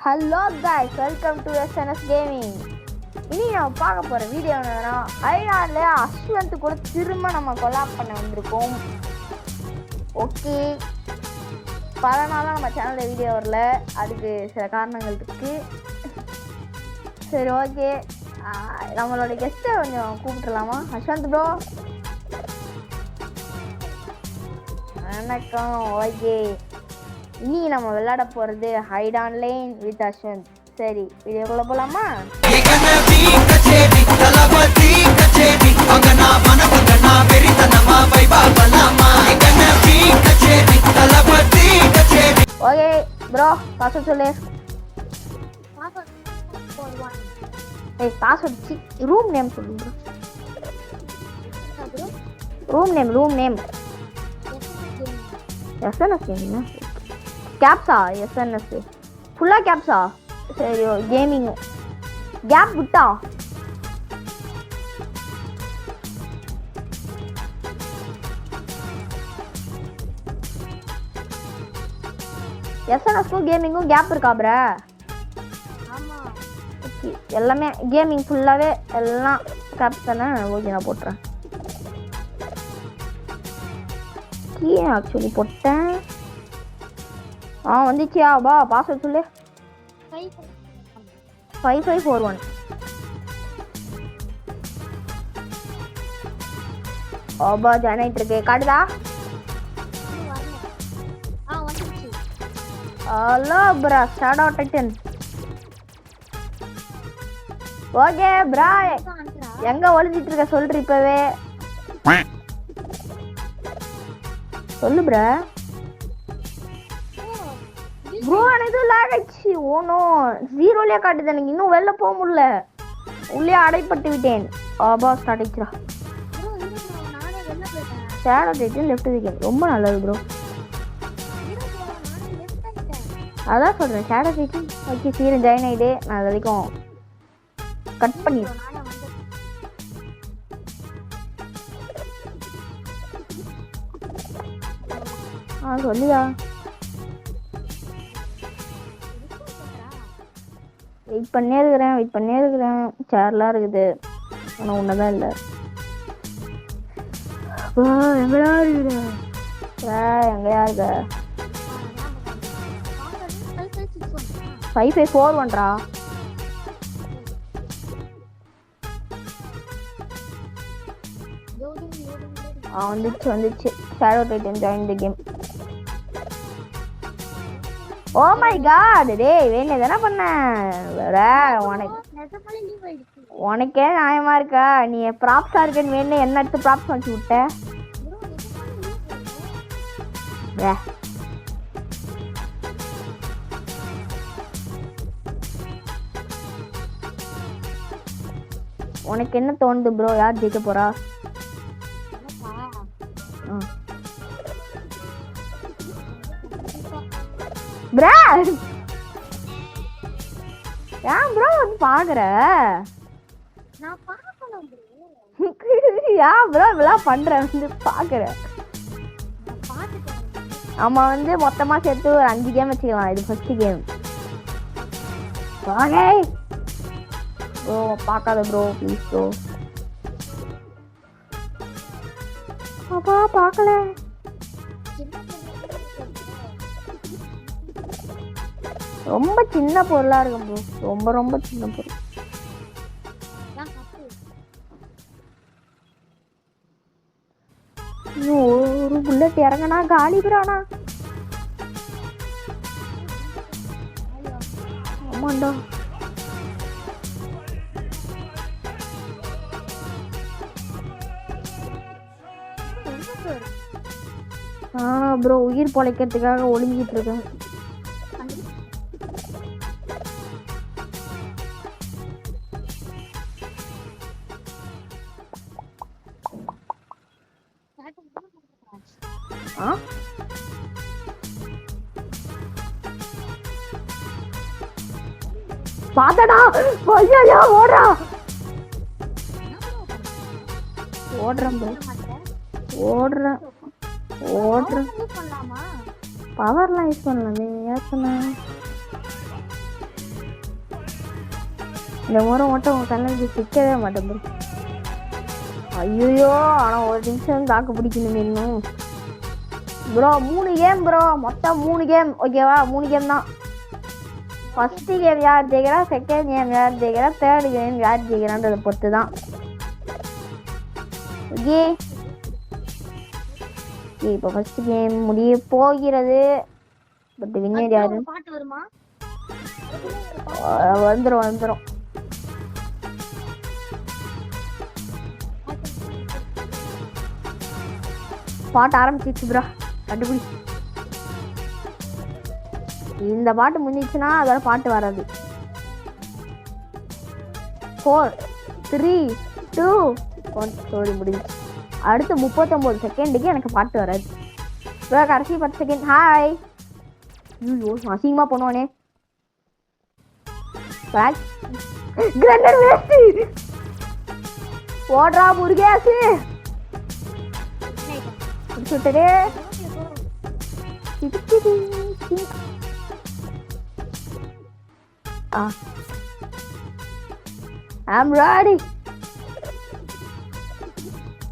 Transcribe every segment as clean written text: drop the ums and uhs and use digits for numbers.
Hello guys, welcome to SNS Gaming. இனி நம்ம பார்க்க போகிற வீடியோ என்னன்னா ஐடானில் அஸ்வந்த் கூட திரும்ப நம்ம கொலாப் பண்ண வந்திருக்கோம். ஓகே, பல நாளாக நம்ம சேனலில் வீடியோ வரல, அதுக்கு சில காரணங்கள் இருக்குது. சரி ஓகே, நம்மளோட கெஸ்ட்டை கொஞ்சம் கூப்பிட்டுலாமா? அஸ்வந்த் ப்ரோ வணக்கம். ஓகே, இனி நம்ம விளையாட போகிறது ஹைட் ஆன்லைன் வித் அஸ்வந்த். சரி, வீடியோக்குள்ள போலாமா? ஓகே ப்ரோ, பாஸ்வேர்ட் சொல்லு. ஏய் பாஸ்வேர்ட் ரூம் நேம் சொல்லு ப்ரோ. ரூம் நேம் எஸ்என்எஸ் கேமிங்கா? கேப்ஸா? எஸ்என்எஸ் ஃபுல்லாக கேப்ஸா? சரி, கேமிங் கேப் விட்டா எஸ்என்எஸ்க்கும் கேமிங்கும் கேப் இருக்கா ப்ரா? ஓகே, எல்லாமே கேமிங் ஃபுல்லாகவே எல்லாம் கேப்ஸ் தானே? ஓகே, நான் போட்டுறேன். ஆக்சுவலி போட்டேன். வந்துச்சியா? பா பாஸ்வேர்ட் சொல்லு. 5541. ஓபா ஜாயின் ஆயிட்டு இருக்கு. காட்டுதா? ஹலோ ப்ரா, ஷாடோ டைட்டன். ஓகே ப்ரா, எங்க ஒளிஞ்சிட்டு இருக்க சொல்ற இப்பவே சொல்லு ப்ரா. ப்ரோ எனக்கு லாக் ஆயிடுச்சு. ஓனோ, ஜீரோலயே காட்டுது. எனக்கு இன்னும் வெளில போக முடியல, உள்ளே அடைப்பட்டு விட்டேன். ஆபா ஸ்டார்ட் ஆயிடுச்சுடா. ஷேடோ டைட்டன் லெஃப்ட் விக்கெட் ரொம்ப நல்லது ப்ரோ. அதான் சொல்றேன், ஷேடோ டைட்டன். ஓகே, சீக்கிரம் ஜாயின் ஆயிடு. நான் அது வரைக்கும் கட் பண்ணி சொல்லியா? வெயிட் பண்ணியே இருக்கிறேன். சேர்லாம் இருக்குது, ஆனால் ஒன்றுதான் இல்லை. எங்கயா இருக்குது? எங்கயா இருக்க? 5541 வந்துச்சு. Shadow titan join the game. Oh my god, டேய் வேணே தானே பண்ண. உனக்கே நியாயமா இருக்கா? நீ ப்ராப்ஸா இருக்கேன்னு வேணே என்ன எடுத்து ப்ராப்ஸ் வச்சு விட்ட. உனக்கு என்ன தோணுது ப்ரோ? யார் ஜெயிக்க போறா? ப்ரா ஏன் ப்ரோ வந்து பாக்குற? ஏன் ப்ரோ இதெல்லாம் பண்ற? வந்து பாக்குற? ஆமா, வந்து மொத்தமா சேர்த்து ஒரு 5 கேம் வச்சுக்கலாம். இது ஃபர்ஸ்ட் கேம். ப்ரோ பார்க்காத ப்ரோ, ப்ளீஸ் ப்ரோ. அப்பா பார்க்கல. ரொம்ப சின்ன பொருளா இருக்கும் ப்ரோ, ரொம்ப சின்ன பொருள். ஒரு புல்லட் இறங்கினா காலி பிரானா. ஆமாண்டா. ப்ரோ உயிர் பொழைக்கிறதுக்காக ஒளிஞ்சிட்டு இருக்கேன். பாத்தடா, ஐயா ஓடுறா. ஓடுறேன் ப்ரோ, ஓடுறேன். பவர்லாம் யூஸ் பண்ணலாமே. ஏன் சொன்ன? இந்த முறை மட்டும் உன் கண்ணுக்கு சிக்கவே மாட்டேன் ப்ரோ. ஐயோ ஆனால் ஒரு நிமிஷம் தாக்கு பிடிக்கணுமே இன்னும் ப்ரோ. 3 கேம் ப்ரோ, மொத்தம் 3 கேம். ஓகேவா? 3 கேம் தான். ஃபர்ஸ்ட் கேம் யார் ஜெயிக்கிறா, செகண்ட் கேம் யார் ஜெயிக்கிறா, தேர்ட் கேம் யார் ஜெயிக்கிறான்றதை பொறுத்து தான். ஓகே இப்போ ஃபர்ஸ்ட் கேம் முடிய போகிறது. பட் வின்னர் யாரு? வந்துரும் பாட்டு ஆரம்பிச்சிச்சு ப்ரோ. கண்டுபிடி. இந்த பாட்டு முடிஞ்சிச்சுன்னா அதோட பாட்டு வராது. 4 3 2 1 ஸ்டோரி முடிஞ்சிச்சு. அடுத்து 39 செகண்டுக்கு எனக்கு பாட்டு வராது ப்ரோ. கடைசி 10 செகண்ட். ஹாய். ஐயோ அசிங்கமா பண்ணுவானே. ஓடுறா முருகேசு. சுட்டதே I'm ready.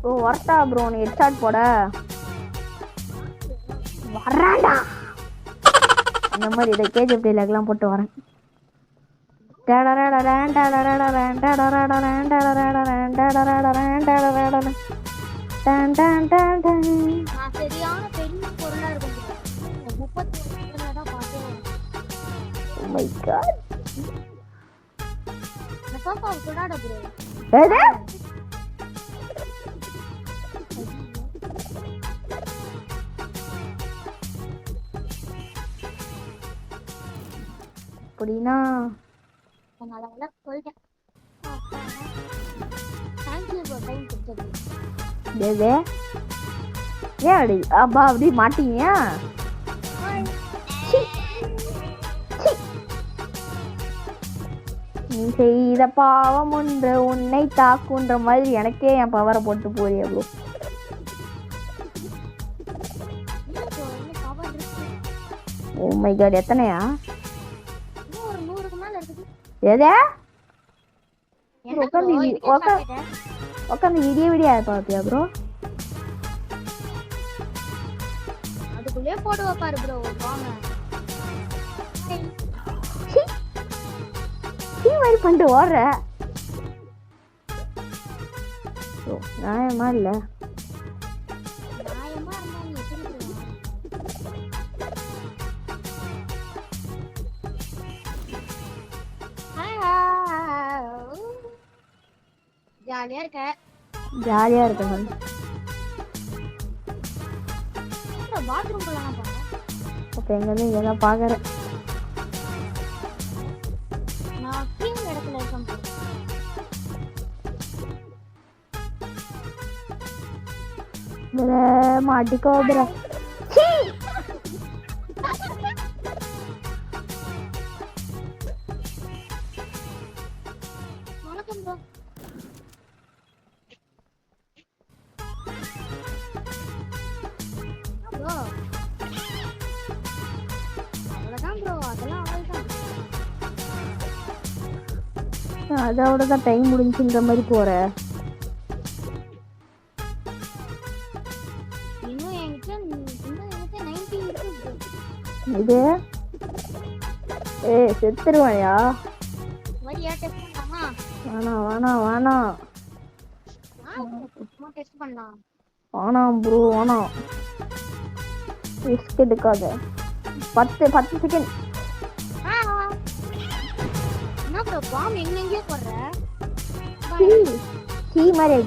ஓ வரட்டா ப்ரோ, நீ ஹெட்ஷாட் போட வரடா. அந்த மாதிரி இதை கேஜிஎஃப் டைலாக்லாம் போட்டு வரேன். அப்படின்னா ஏன் அப்பா அப்படி மாட்டீங்க? நீ செய்த பாவம் ஒன்று உன்னை தாக்குன்ற மாதிரி எனக்கே என் பவரை போட்டு போறிய ப்ரோ. ஓ மை காட், எத்தனையா? எதே உட்காந்து விடிய பாப்பியா ப்ரோ? அதுக்குள்ளே போடுவா பாரு ப்ரோ. சீ மாதிரி பண்ணிட்டு ஓடுற நியாயமா இல்ல? ஜாலியா இருக்க? ஜாலியா இருக்கேன். பாத்ரூம் போலாம் பாருங்க. அப்ப எங்க இருந்து இங்க தான் பாக்குறேன். நான் கிங் இடத்துல இருக்கேன். ப்ரோ மாட்டிக்கோ ப்ரோ. வணக்கம் ப்ரோ. அதோட தான் டைம் முடிஞ்சுன்ற மாதிரி போற. இது செத்துருவாயா? வேணாம் வேணாம் வேணாம் வேணாம் ப்ரோ வேணாம். ரிஸ்க் எடுக்காத. 10 செகண்ட். பாம் எங்கெங்கயோ போற. சீ மாதிரி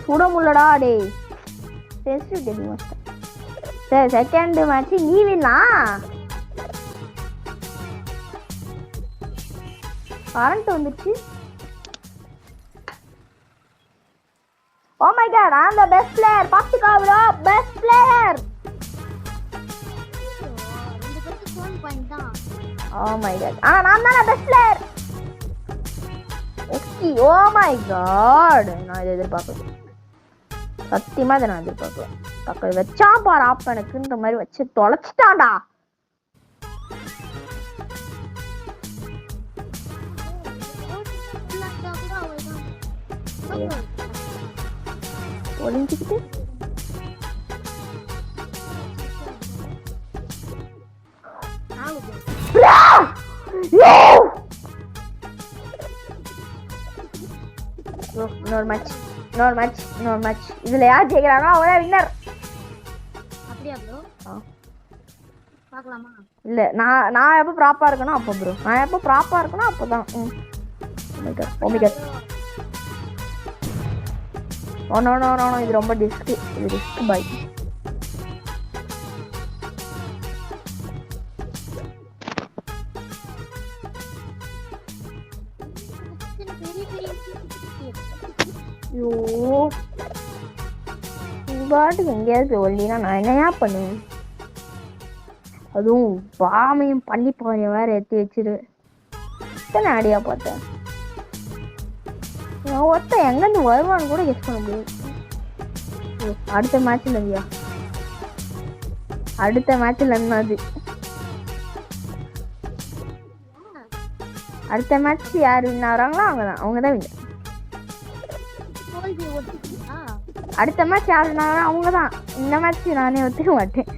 சுட முள்ளடா டேய். Test teddy master. சரி செகண்ட் மேட்ச் நீ வின்னா. கரண்ட் வந்துச்சு. Oh my god, I am the best player. பாத்துக்கோ bro, best player. Oh my god. நான் தான் best player. Okay. Oh my god, நான் இதை எதிர்பார்க்கல. சத்தியமா இதை நான் எதிர்பார்க்கல. பக்கம் வச்சா பாரு ஆப் எனக்குன்ற மாதிரி வச்சு தொலைச்சிட்டான்டா. ஒளிஞ்சுக்கிட்டு இன்னொரு மேட்ச் இதுல யார் ஜெயிக்கிறாங்க அவங்களே வின்னர். அப்படியே ப்ரோ பார்க்கலாமா? இல்ல நான் எப்ப ப்ராப்பரா இருக்கணும் அப்ப ப்ரோ, நான் எப்ப ப்ராப்பரா இருக்கணும் அப்பதான். ஓமிகா ஓ நோ நோ நோ, இது ரொம்ப ரிஸ்க், இது ரிஸ்க் பை. ஐயோ பாட்டுக்கு எங்கேயாவது ஒல்லினா நான் என்னையா பண்ணுவேன்? அதுவும் பாமையும் பண்ணி போறிய வேற எடுத்து வச்சிருவேன். எத்தனை அடியா பார்த்தேன், ஒருத்த எங்கிருந்து வருவான்னு கூட கெஸ் பண்ண முடியாது. அடுத்த மேட்ச்ல இல்லையா, அடுத்த மேட்ச்ல என்னது, அடுத்த மேட்ச் யார் வின் ஆகுறாங்களோ அவங்கதான் வின். அடுத்த மேட்ச் யார் வின் ஆகுறாங்க அவங்கதான். இந்த மேட்ச் நானே ஒத்துக்க மாட்டேன்,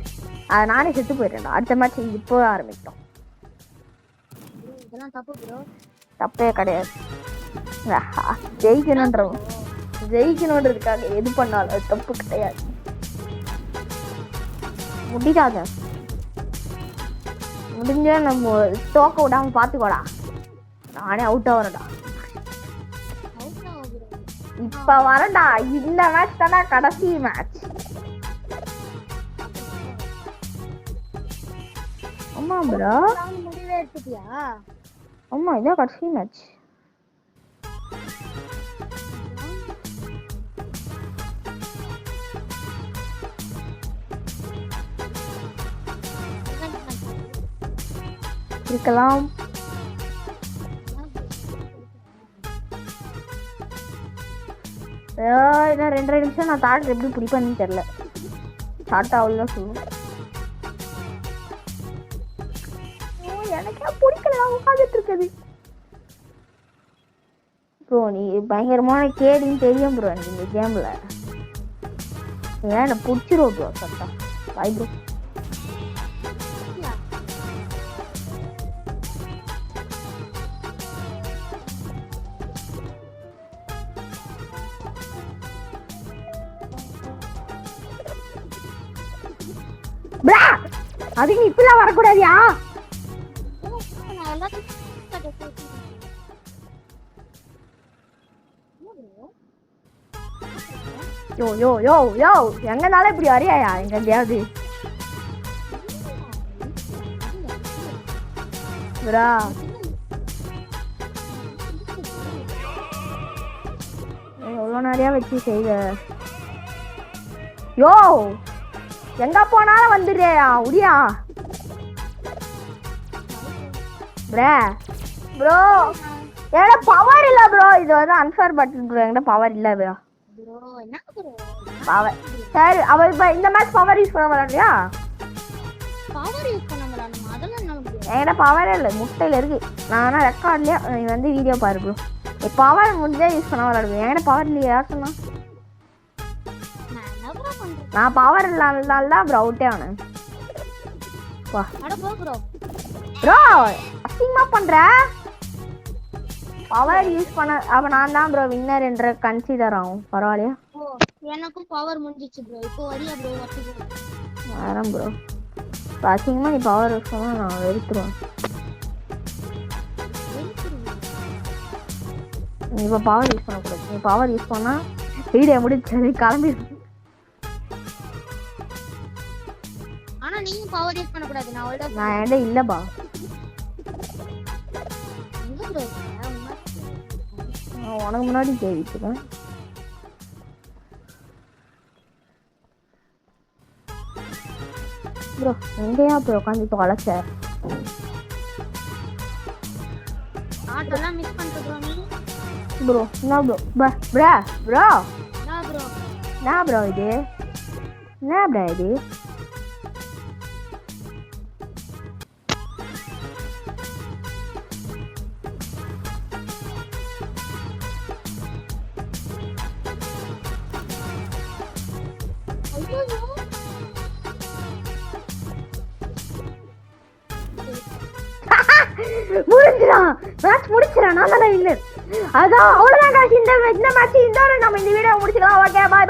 அதை நானே செத்து போயிட்டேன். அடுத்த மேட்ச் இப்போ ஆரம்பிட்டோம். தப்பே கிடையாது, ஜெயிக்கணுன்றதுக்காக எது பண்ணாலும் அது தப்பு கிடையாது. முடியாத முடிஞ்ச நம்ம தோக்க விடாம பாத்துக்கோடா. நானே அவுட் ஆகிறடா, இப்ப வரடா. இந்த மேட்ச் தானே கடைசி மேட்ச். ஆமா ப்ரோ, முடிவே எடுத்துட்டியா? ஆமா இதான் கடைசி மேட்ச். இருக்கலாம். இன்னும் 2 நிமிஷம் நான் தாக்கு எப்படி பிடிப்பேன்னு தெரியல. ஷார்ட் ஆகல சொல்லுவேன். எனக்கே பிடிக்கல உட்காந்துட்டு இருக்குது ப்ரோ. நீ பயங்கரமான கேடின்னு தெரியும் ப்ரோ எனக்கு இந்த கேம்ல. ஏன் பிடிச்சிரும் ப்ரோ சட்டா பாய் ப்ரோ. அதுக்கு நீ இப்பெல்லாம் வரக்கூடாதியா? யோ யோ யோ யோ, எங்கனால இப்படி வரையாயா எங்கேயாவது? ப்ரா எவ்வளோ நிறையா வச்சு செய்ய. யோ எங்க போனாலும் வந்துடுறியா உடியா? ப்ரோ என்கிட்ட பவர் இல்ல ப்ரோ, இது வந்து அன்ஃபேர் பட்டன் ப்ரோ. என்கிட்ட பவர் இல்ல ப்ரோ. பவர் சரி, அவ இப்ப இந்த மேட்ச் பவர் யூஸ் பண்ண விளையாடுறியா? பவர் யூஸ் பண்ண விளையாடணுமா? அதெல்லாம் என்ன முடியாது. என்கிட்ட பவரே இல்லை, முட்டையில இருக்கு. நான் ரெக்கார்ட்லயே நீ வந்து வீடியோ பாரு ப்ரோ. பவர் முடிஞ்சா யூஸ் பண்ண விளையாடுவேன். என்கிட்ட பவர் இல்லையா? யார் சொன்னா? நான் பவர் இல்லாததால தான் ப்ரோ அவுட்டே ஆனேன். ப்ரோ அசிங்கமா பண்ற. பவர் யூஸ் பண்ண அப்ப நான் தான் ப்ரோ வின்னர் என்ற கன்சிடர் ஆகும். பரவாயில்லையா? எனக்கும் பவர் முடிஞ்சிச்சு ப்ரோ. இப்போ வரியா ப்ரோ? வரேன் ப்ரோ. அசிங்கமா நீ பவர் யூஸ் பண்ணா நான் வெறுத்துருவேன். நீ இப்போ பவர் யூஸ் பண்ணக்கூடாது. நீ பவர் யூஸ் பண்ணா வீடியோ முடிச்சு கிளம்பிடு. ஆனா நீங்க பவர் யூஸ் பண்ண கூடாது. நான் என்கிட்ட இல்லப்பா. எங்க ப்ரோ? நான் உனக்கு முன்னாடி கேவிட்டுருக்கேன். ப்ரோ எங்கேயா ப்ரோ உட்காந்து இப்போ வளர்ச்ச? ஆட்டெல்லாம் மிஸ் பண்ற ப்ரோ நீ. ப்ரோ என்ன ப்ரோ? ப்ரோ ப்ரோ நான் ப்ரோ நான் ப்ரோ இது என்ன ப்ரோ இது? முடிஞ்சிடும் மேட்ச் முடிச்சிடறேன் நான் தானே வின்னர் அதான் அவ்வளோதான் காசு இந்த மேட்ச் இதோட நம்ம இந்த வீடியோ முடிச்சுக்கலாம் ஓகே பாய்